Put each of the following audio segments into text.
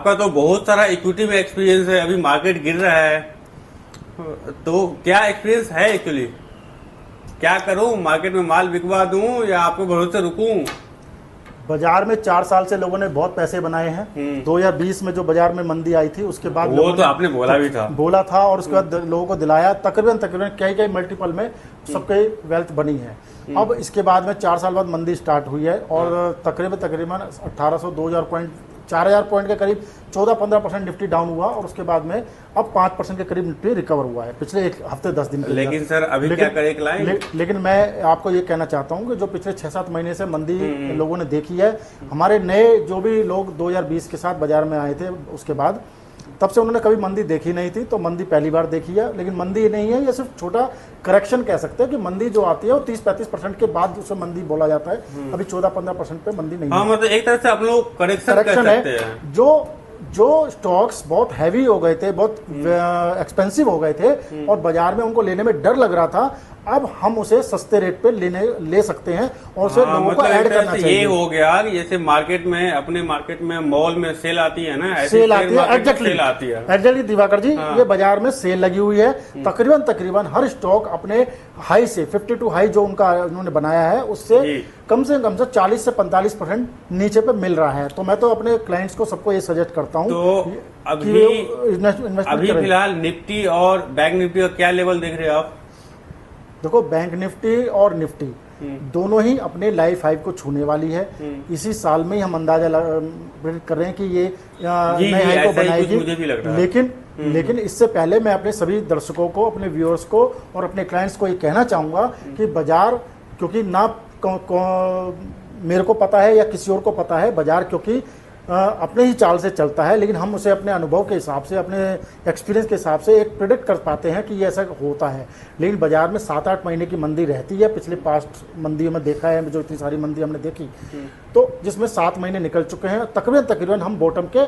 आपका तो बहुत सारा इक्विटी में एक्सपीरियंस है, अभी मार्केट गिर रहा है, तो क्या एक्सपीरियंस है एक्चुअली? क्या करूं, मार्केट में माल बिकवा दूं या आपके भरोसे रुकूं? बाजार में 4 साल से लोगों ने बहुत पैसे बनाए हैं। 2020 में जो बाजार में मंदी आई थी उसके बाद वो तो आपने बोला था और उसके बाद लोगों को दिलाया, तकरीबन कई मल्टीपल में सबके वेल्थ बनी है। अब इसके बाद में 4 साल बाद मंदी स्टार्ट हुई है और तकरीबन 1800-2000 पॉइंट, 4000 पॉइंट के करीब 14-15% निफ्टी डाउन हुआ और उसके बाद में अब 5% के करीब निफ्टी रिकवर हुआ है पिछले एक हफ्ते 10 दिन के। लेकिन सर अभी क्या करें क्लाइंट? लेकिन मैं आपको ये कहना चाहता हूँ कि जो पिछले 6-7 महीने से मंदी लोगों ने देखी है, हमारे नए जो भी लोग 2020 के साथ बाजार में आए थे उसके बाद, तब से उन्होंने कभी मंदी देखी नहीं थी, तो मंदी पहली बार देखी है। लेकिन मंदी नहीं है, ये सिर्फ छोटा करेक्शन कह सकते हैं कि मंदी जो आती है वो 30-35% के बाद उसे मंदी बोला जाता है। अभी 14-15% पे मंदी नहीं है। मतलब एक तरह से आप लोग करेक्शन कर सकते हैं। जो स्टॉक्स बहुत हैवी हो गए थे, बहुत एक्सपेंसिव हो गए थे और बाजार में उनको लेने में डर लग रहा था, अब हम उसे सस्ते रेट पे ले सकते हैं और उसे लोगों को ऐड करना चाहिए। ये हो गया कि जैसे मार्केट में, अपने मार्केट में मॉल में सेल आती है ना, सेल आती है, एग्जैक्टली दिवाकर जी। ये बाजार में सेल लगी हुई है, तकरीबन हर स्टॉक अपने हाई से 52 हाई जो उन्होंने बनाया है उससे कम से 40 से 45% नीचे पे मिल रहा है। तो मैं तो अपने क्लाइंट्स को सबको ये सजेस्ट करता हूँ। तो अभी फिलहाल निफ्टी और बैंक निफ्टी का क्या लेवल देख रहे हो आप? देखो, बैंक निफ्टी और निफ्टी दोनों ही अपने लाइफ हाई को छूने वाली है। इसी साल में ही हम अंदाजा कर रहे हैं कि ये नए हाई को बनाएगी। मुझे भी लग रहा है। लेकिन इससे पहले मैं अपने सभी दर्शकों को, अपने व्यूअर्स को और अपने क्लाइंट्स को ये कहना चाहूंगा कि बाजार, क्योंकि ना मेरे को पता है या किसी और को पता है, बाजार क्योंकि अपने ही चाल से चलता है, लेकिन हम उसे अपने अनुभव के हिसाब से, अपने एक्सपीरियंस के हिसाब से एक प्रेडिक्ट कर पाते हैं कि ये ऐसा होता है। लेकिन बाजार में 7-8 महीने की मंदी रहती है। पिछले पास्ट मंदियों में देखा है, जो इतनी सारी मंदी हमने देखी, तो जिसमें 7 महीने निकल चुके हैं, तकरीबन हम बॉटम के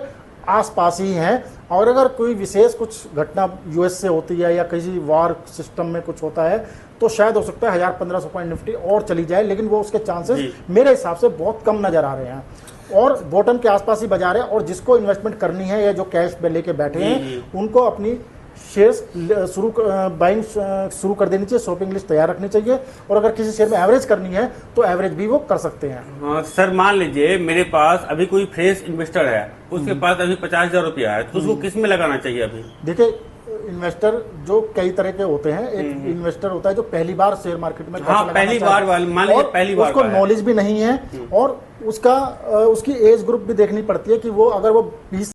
आसपास ही हैं। और अगर कोई विशेष कुछ घटना यूएस से होती है या किसी वार सिस्टम में कुछ होता है तो शायद हो सकता है 1000-1500 पॉइंट निफ्टी और चली जाए, लेकिन वो उसके चांसेस मेरे हिसाब से बहुत कम नजर आ रहे हैं और बॉटम के आसपास ही बाजार है। और जिसको इन्वेस्टमेंट करनी है या जो कैश लेके बैठे हैं उनको अपनी शेयर्स बाइंग शुरू कर देनी चाहिए, शॉपिंग लिस्ट तैयार रखनी चाहिए। और अगर किसी शेयर में एवरेज करनी है तो एवरेज भी वो कर सकते हैं। सर मान लीजिए मेरे पास अभी कोई फ्रेश इन्वेस्टर है, उसके पास अभी 50,000 रुपया है, तो उसको किस में लगाना चाहिए अभी? देखिए, इन्वेस्टर जो कई तरह के होते हैं। एक इन्वेस्टर होता है जो पहली बार शेयर मार्केट में पहली बार उसको नॉलेज भी नहीं है और उसकी एज ग्रुप भी देखनी पड़ती है कि वो अगर वो 20